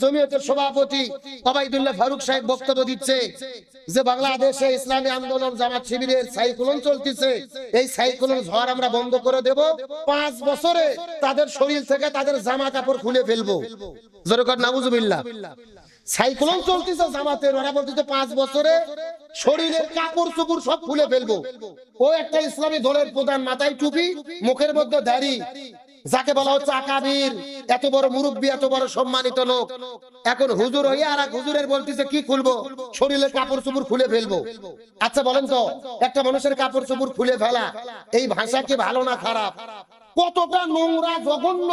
জমিয়তের সভাপতি ওবায়দুল্লাহ ফারুক সাহেব বক্তব্য দিচ্ছে যে বাংলাদেশে ইসলামী আন্দোলন জামাত শিবিরের সাইক্লোন চলতেছে, এই সাইক্লোন ঝড় আমরা বন্ধ করে দেব, 5 বছরে তাদের শরীর থেকে তাদের জামা কাপড় খুলে ফেলবো। জোরে কর নাউজুবিল্লাহ। সাইক্লোন চলতেছে জামাতের, ওরা বলতেছে 5 বছরে শরীরের কাপড় চোপড় সব খুলে ফেলবো। ও একটা ইসলামী দলের প্রধান, মাথায় টুপি, মুখের মধ্যে দাড়ি, যাকে বলা হচ্ছে আকাবির, এত বড় মুরব্বী, এত বড় সম্মানিত লোক, এখন হুজুর হইয়া আর এক হুজুরের বলতেছে কি খুলবো, শরীরের কাপড় চোপড় খুলে ফেলবো। আচ্ছা বলেন তো, একটা মানুষের কাপড় চোপড় খুলে ফেলা এই ভাষা কি ভালো না খারাপ? কতটা নোংরা, জঘন্য,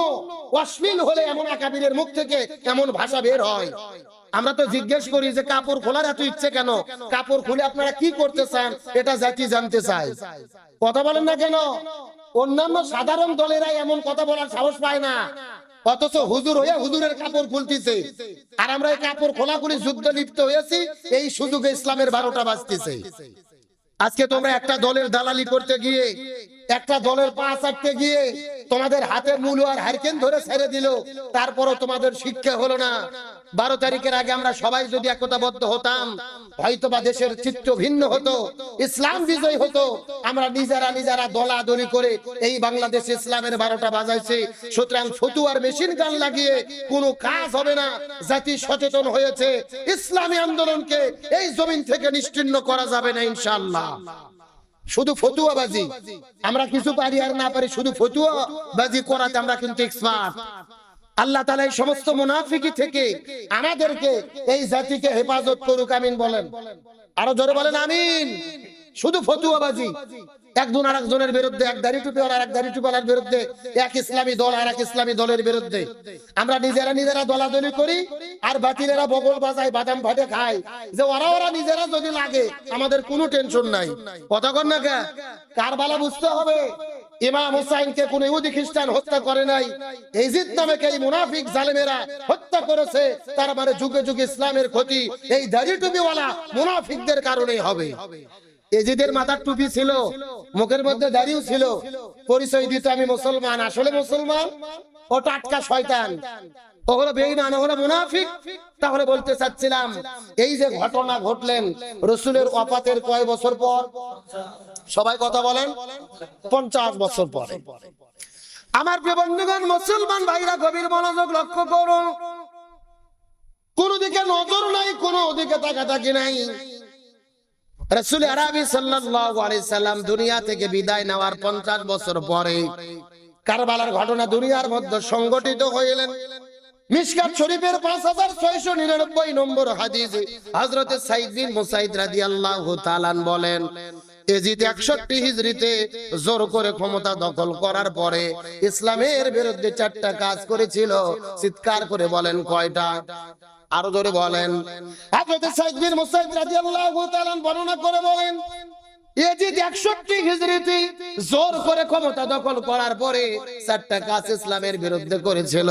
অশ্লীল হলে এমন আকাবিরের মুখ থেকে এমন ভাষা বের হয়? আমরা তো জিজ্ঞেস করি যে কাপড় খোলার এত ইচ্ছে কেন, কাপড় খুলে আপনারা কি করতে চান, এটা জাতি জানতে চায়। কথা বলেন না কেন? অন্যান্য সাধারণ দলেরাই এমন কথা বলার সাহস পায় না, অথচ হুজুর হয়ে হুজুরের কাপড় খুলতেছে। আর আমরা এই কাপড় খোলাখুলি যুদ্ধ লিপ্ত হয়েছি, এই সুযোগে ইসলামের 12টা বাজতেছে। আজকে তোমরা একটা দলের দালালি করতে গিয়ে, একটা দলের পা চাটতে গিয়ে তোমাদের হাতে মুলো আর হারকেন ধরে ছেড়ে দিল, তারপরও তোমাদের শিক্ষা হলো না। 12 তারিখের আগে আমরা সবাই যদি একতাবদ্ধ হতাম, হয়তোবা দেশের চিত্র ভিন্ন হতো, ইসলাম বিজয় হতো। আমরা নিজেরা দলাদলি করে এই বাংলাদেশ ইসলামের 12টা বাজাইছে। সুতরাং ফতুয়ার মেশিন গান লাগিয়ে কোনো কাজ হবে না। জাতি সচেতন হয়েছে, ইসলামী আন্দোলনকে এই জমিন থেকে নিশ্চিহ্ন করা যাবে না ইনশাআল্লাহ। শুধু ফতুয়াবাজি, আমরা কিছু পারি আর না পারি, শুধু ফতুয়াবাজি করাতে আমরা কিন্তু এক্সপার্ট। আল্লাহ তাআলা এই সমস্ত মুনাফিকি থেকে আমাদেরকে, এই জাতিকে হেফাজত করুক, আমিন বলেন। আরো জোরে বলেন আমিন। শুধু ফতুয়াবাজি, একজন আরেকজনের বিরুদ্ধে, এক দাড়ি টুপিওয়ালা আর এক দাড়ি টুপিওয়ালার বিরুদ্ধে, এক ইসলামী দল আর এক ইসলামী দলের বিরুদ্ধে আমরা নিজেরা দলাদলি করি, আর বাতিলেরা বগল বাজায়, বাদাম ভাটে খায়, যে ওরা নিজেরা যদি লাগে আমাদের কোনো টেনশন নাই। কথা কন না কে? কারবালা বুঝতে হবে, ইমাম হুসাইনকে কোন ইহুদি খ্রিস্টান হত্যা করে নাই, ইজিদ নামে এই মুনাফিক জালেমেরা হত্যা করেছে। তার মানে যুগে যুগে ইসলামের ক্ষতি এই দাড়ি টুপিওয়ালা মুনাফিকদের কারণেই হবে। ইজিদের মাথার টুপি ছিল, মুখের মধ্যে দাড়িও ছিল, পরিচয় দিত আমি মুসলমান, আসলে মুসলমান ও টাটকা শয়তান, ও হলো বেঈমান, ও হলো মুনাফিক। তাহলে বলতে চাচ্ছিলাম, এই যে ঘটনা ঘটলেন রাসূলের ওফাতের কয় বছর পর? সবাই কথা বলেন, 50 বছর পরে। আমার প্রিয় বন্ধুগণ, মুসলমান ভাইরা গভীর মনোযোগ লক্ষ্য করুন। কোন দিকে নজর নাই, কোন দিকে তাকাতাকি নাই। রাসূল আরবি সাল্লাল্লাহু আলাইহি সাল্লাম দুনিয়া থেকে বিদায় নেওয়ার 50 বছর পরে কারবালার ঘটনা দুনিয়ার মধ্যে সংগঠিত হইলেন। মিশকাত শরীফের 5699 নম্বর হাদিসে হযরত সাঈদ বিন মুসাইদ রাদিয়াল্লাহু তাআলা বলেন, ইজিদ 61 হিজরিতে জোর করে ক্ষমতা দখল করার পরে ইসলামের বিরুদ্ধে 4টা কাজ করেছিল। চিৎকার করে বলেন কয়টা? আরো জোরে বলেন। হযরত সাঈদ বিন মুসাইদ রাদিয়াল্লাহু তাআলা বর্ণনা করে বলেন, ইজিদ 61 হিজরিতে জোর করে ক্ষমতা দখল করার পরে 4টা কাজ ইসলামের বিরুদ্ধে করেছিল।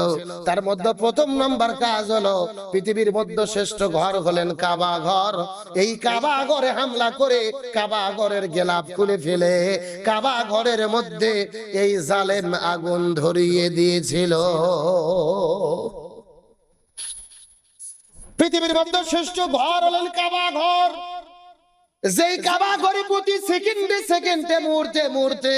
তার মধ্যে প্রথম নাম্বার কাজ হলো, পৃথিবীর মধ্যে শ্রেষ্ঠ ঘর হলেন কাবা ঘর। এই কাবা ঘরে হামলা করে কাবা ঘরের গেলাপ খুলে ফেলে কাবা ঘরের মধ্যে এই জালেম আগুন ধরিয়ে দিয়েছিল। পৃথিবীর মধ্যে শ্রেষ্ঠ ঘর হলেন কাবা ঘর। যেই কাবা ঘরে প্রতি সেকেন্ডে মুহূর্তে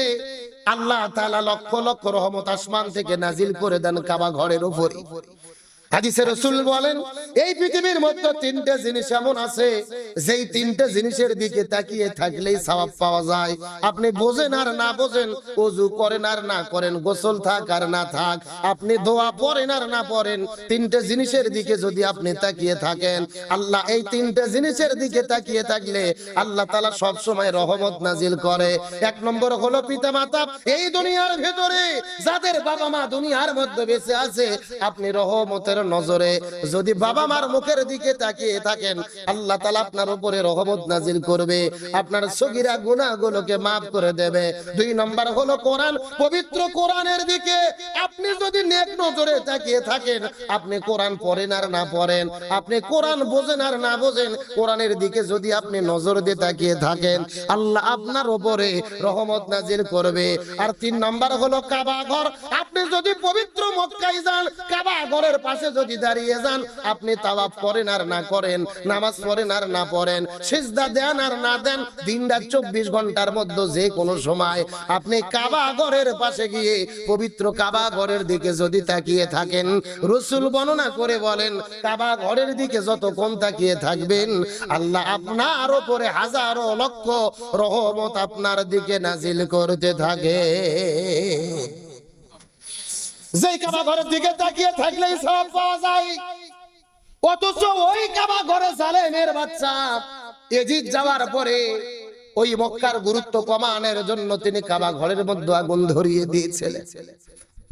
আল্লাহ তাআলা লক্ষ লক্ষ রহমত আসমান থেকে নাজিল করে দেন কাবা ঘরের উপরে। হাদিসে রাসূল বলেন, এই পৃথিবীর মধ্যে 3টে জিনিস এমন আছে, যেই 3টে জিনিসের দিকে তাকিয়ে থাকলেই সওয়াব পাওয়া যায়। আপনি বোঝেন আর না বোঝেন, ওযু করেন আর না করেন, গোসল থাক আর না থাক, আপনি দোয়া পড়েন আর না পড়েন, 3টে জিনিসের দিকে যদি আপনি তাকিয়ে থাকেন, আল্লাহ এই 3টে জিনিসের দিকে তাকিয়ে থাকলে আল্লাহ তাআলা সব সময় রহমত নাজিল করে। 1 নম্বর হলো পিতামাতা। এই দুনিয়ার ভিতরে যাদের বাবা মা দুনিয়ার মধ্যে বেঁচে আছে, আপনি রহমতের নজরে যদি বাবা মার মুখের দিকে তাকিয়ে থাকেন, আল্লাহ তাআলা আপনার উপরে রহমত নাজিল করবে, আপনার সগীরা গুনাহগুলোকে maaf করে দেবে। 2 নম্বর হলো কোরআন। পবিত্র কোরআনের দিকে আপনি যদি নেক নজরে তাকিয়ে থাকেন, আপনি কোরআন পড়েন আর না পড়েন, আপনি কোরআন বোঝেন আর না বোঝেন, কোরআনের দিকে যদি আপনি নজর দিয়ে তাকিয়ে থাকেন, আল্লাহ আপনার উপরে রহমত নাজিল করবে। আর 3 নম্বর হলো কাবা ঘর। আপনি যদি পবিত্র মক্কায় যান, কাবা ঘরের পাশে যদি দাঁড়িয়ে যান, আপনি তাওয়াফ করেন আর না করেন, নামাজ পড়েন আর না পড়েন, সিজদা দেন আর না দেন, দিনরাত 24 ঘন্টার মধ্যে যে কোনো সময় আপনি কাবা ঘরের পাশে গিয়ে পবিত্র কাবা ঘরের দিকে যদি তাকিয়ে থাকেন, রাসূল বর্ণনা করে বলেন কাবা ঘরের দিকে যতক্ষণ তাকিয়ে থাকবেন, আল্লাহ আপনার উপরে হাজারো লক্ষ রহমত আপনার দিকে নাজিল করতে থাকে। যেই কাবা ঘরের দিকে তাকিয়ে থাকলেই সওয়াব পাওয়া যায়, অথচ ওই কাবা ঘরে জালেমের বাচ্চা এজিদ যাওয়ার পরে ওই মক্কার গুরুত্ব কমানোর জন্য তিনি কাবা ঘরের মধ্যে আগুন ধরিয়ে দিয়েছিলেন।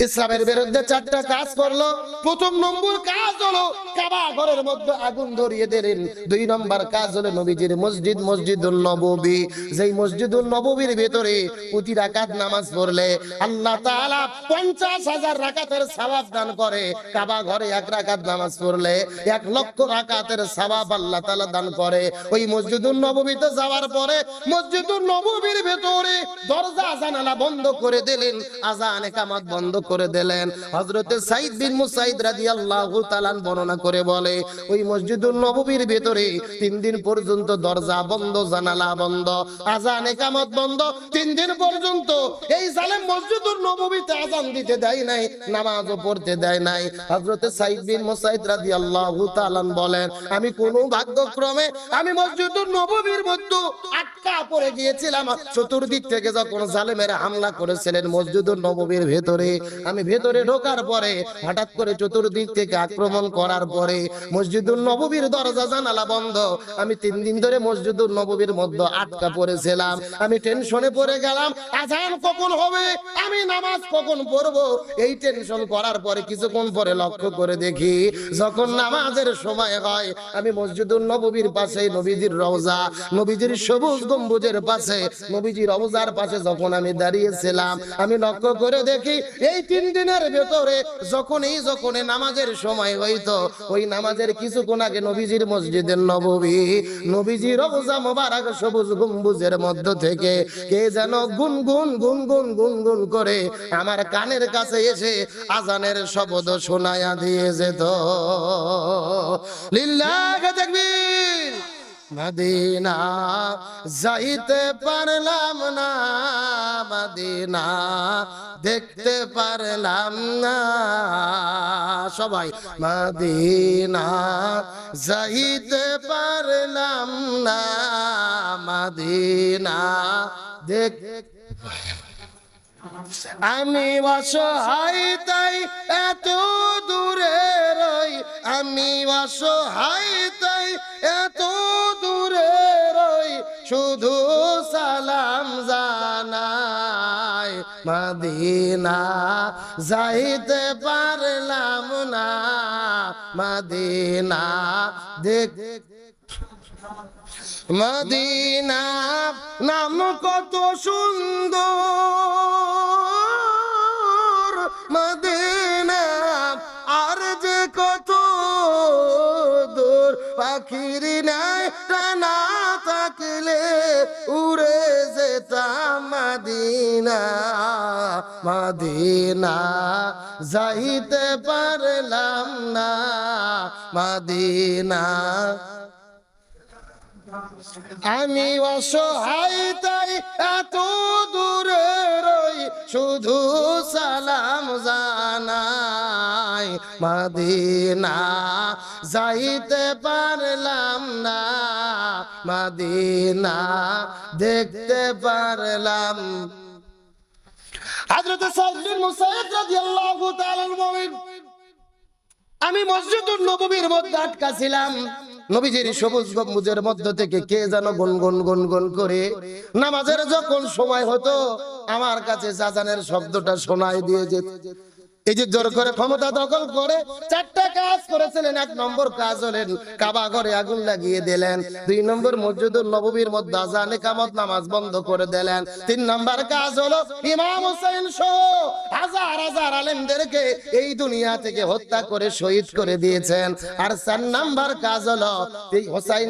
ইসলামের বিরুদ্ধে 4টা কাজ করলো। প্রথম নম্বর কাজ হলো কাবা ঘরের মধ্যে আগুন ধরিয়ে দিলেন। 2 নম্বর কাজ হলো নবীজির মসজিদ, মসজিদুল নববী, যেই মসজিদুল নববীর ভিতরে প্রতি রাকাত নামাজ পড়লে আল্লাহ তাআলা 50,000 রাকাতের সওয়াব দান করে। কাবা ঘরে 1 রাকাত নামাজ পড়লে 1 লক্ষ রাকাতের সওয়াব আল্লাহ তাআলা দান করে। ওই মসজিদুল নববীতে যাওয়ার পরে মসজিদুল নববীর ভিতরে দরজা জানালা বন্ধ করে দিলেন, আযান ইকামত বন্ধ করে দিলেন। হযরতে সাইদ বিন মুসাইদ রাদিয়াল্লাহু তাআলা বর্ণনা করে বলে ওই মসজিদুল নববীর ভিতরে 3 দিন পর্যন্ত দরজা বন্ধ, জানালা বন্ধ, আযান ইকামত বন্ধ। 3 দিন পর্যন্ত এই জালেম মসজিদুল নববীতে আযান দিতে দেয় নাই, নামাজও পড়তে দেয় নাই। হযরতে সাইদ বিন মুসাইদ রাদিয়াল্লাহু তাআলা বলেন আমি কোন ভাগ্যক্রমে আমি মসজিদুল নববীর মধ্যে আটকা পড়ে গিয়েছিলাম। চতুর্দিক থেকে যখন জালেমেরা হামলা করেছিলেন মসজিদুল নববীর ভিতরে, আমি ভেতরে ঢোকার পরে হঠাৎ করে চতুর্দিক থেকে আক্রমণ করার পরে মসজিদুল নববীর দরজা জানালা বন্ধ। আমি 3 দিন ধরে মসজিদুল নববীর মধ্যে আটকা পড়েছিলাম। আমি টেনশনে পড়ে গেলাম, আযান কখন হবে, আমি নামাজ কখন পড়বো, এই টেনশন করার পরে কিছুক্ষণ পরে লক্ষ্য করে দেখি যখন নামাজের সময় হয় আমি মসজিদুল নববীর পাশে নবীজির রওজা, নবীজির সবুজ গম্বুজের পাশে, নবীজির রওজার পাশে যখন আমি দাঁড়িয়েছিলাম, আমি লক্ষ্য করে দেখি এই 3 দিনের ভেতরে যখন নামাজের সময় হইতো ওই নামাজের কিছুক্ষণ আগে নবীজির মসজিদের নববী, নবীজির রওজা মোবারক সবুজ গম্বুজের মধ্য থেকে কে যেন গুনগুন গুনগুন গুনগুন করে আমার কানের কাছে এসে আযানের শব্দ শোনায়া দিয়ে যেত। লিল্লাহি তাকবীর। মদিনা যাইতে পারলাম না, মদিনা দেখতে পারলাম না, সবাই মদিনা যাইতে পারলাম না, মদিনা দেখ আমি অসহায় তাই এত দূরে রই, আমি অসহায় তাই এত দূরে রই, শুধু সালাম জানাই, মদিনা যাইতে পারলাম না, মদিনা দেখ মদিনা নাম কত সুন্দর, মদিনা আর যে কত দূর, পাখির নাই টানা থাকলে উড়ে যেতাম মদিনা, মদিনা যাইতে পারলাম না, মদিনা আমি অসহায় তাই এত দূরে রই, শুধু সালাম জানাই, মদিনা যাইতে পারলাম না, মদিনা দেখতে পারলাম। হযরত সাইদ বিন মুসাইদ রাদিয়াল্লাহু তাআলা বলেন আমি মসজিদুল নববীর মধ্যে আটকা ছিলাম, নবীজির সবুজ গম্বুজের মধ্য থেকে কে যেন গুনগুন গুনগুন করে নামাজের যখন সময় হতো আমার কাছে আযানের শব্দটা শোনায় দিয়ে যেত। এই যে জোর করে ক্ষমতা দখল করে 4টা কাজ করেছিলেন। 1 নম্বর কাজ হলেন কাবা ঘরে আগুন লাগিয়ে দিলেন। 2 নম্বর মসজিদুল নববীর মধ্যে আযান ইকামত নামাজ বন্ধ করে দিলেন। 3 নম্বর কাজ হলো ইমাম হোসেন সহ হাজার হাজার আলেমদেরকে এই দুনিয়া থেকে হত্যা করে শহীদ করে দিয়েছেন। আর 4 নম্বর কাজ হলো এই হোসাইন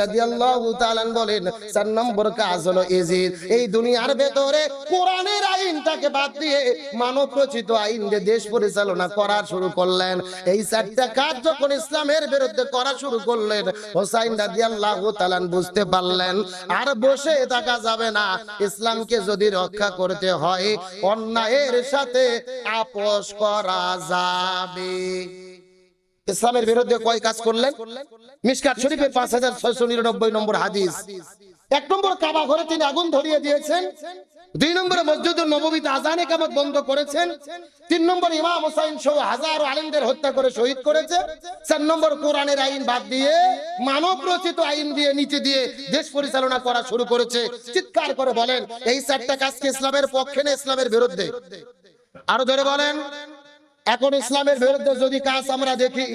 রাদিয়াল্লাহু তাআলা বলেন 4 নম্বর কাজ হলো এজিদ এই দুনিয়ার ভেতরে কোরআনের আইনটাকে বাদ দিয়ে মানব রচিত আইন দিয়ে দেশ পরিচালনা করা শুরু করলেন। এই চারটা কাজ যখন ইসলামের বিরুদ্ধে করা শুরু করলেন, হোসাইন রাদিয়াল্লাহু তাআলা বুঝতে পারলেন আর বসে থাকা যাবে না। ইসলামকে যদি রক্ষা করতে হয়, অন্যায়ের সাথে আপোষ করা যাবে। ইসলামের বিরুদ্ধে কয় কাজ করলেন? মিশকাত শরীফের 5699 নম্বর হাদিস। 1 নম্বর, কাবা ঘরে তিনি আগুন ধরিয়ে দিয়েছেন। 2 নম্বরে মসজিদুল নববীতে আযান ইকামত বন্ধ করেছেন। 3 নম্বর, ইমাম হোসাইন সহ হাজারো আলেমদের হত্যা করে শহীদ করেছে। 4 নম্বর, কোরআনের আইন বাদ দিয়ে মানব রচিত আইন দিয়ে নীতি দিয়ে দেশ পরিচালনা করা শুরু করেছে। চিৎকার করে বলেন, এই 4টা কাজ কি ইসলামের পক্ষে না ইসলামের বিরুদ্ধে? আরো জোরে বলেন। এখন ইসলামের বিরুদ্ধে যদি কাজ আমরা দেখি,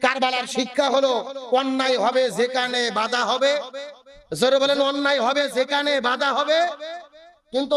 কারবালার শিক্ষা হলো অন্যায় হবে যেখানে বাধা হবে। জোরে বলেন, অন্যায় হবে যেখানে বাধা হবে। কিন্তু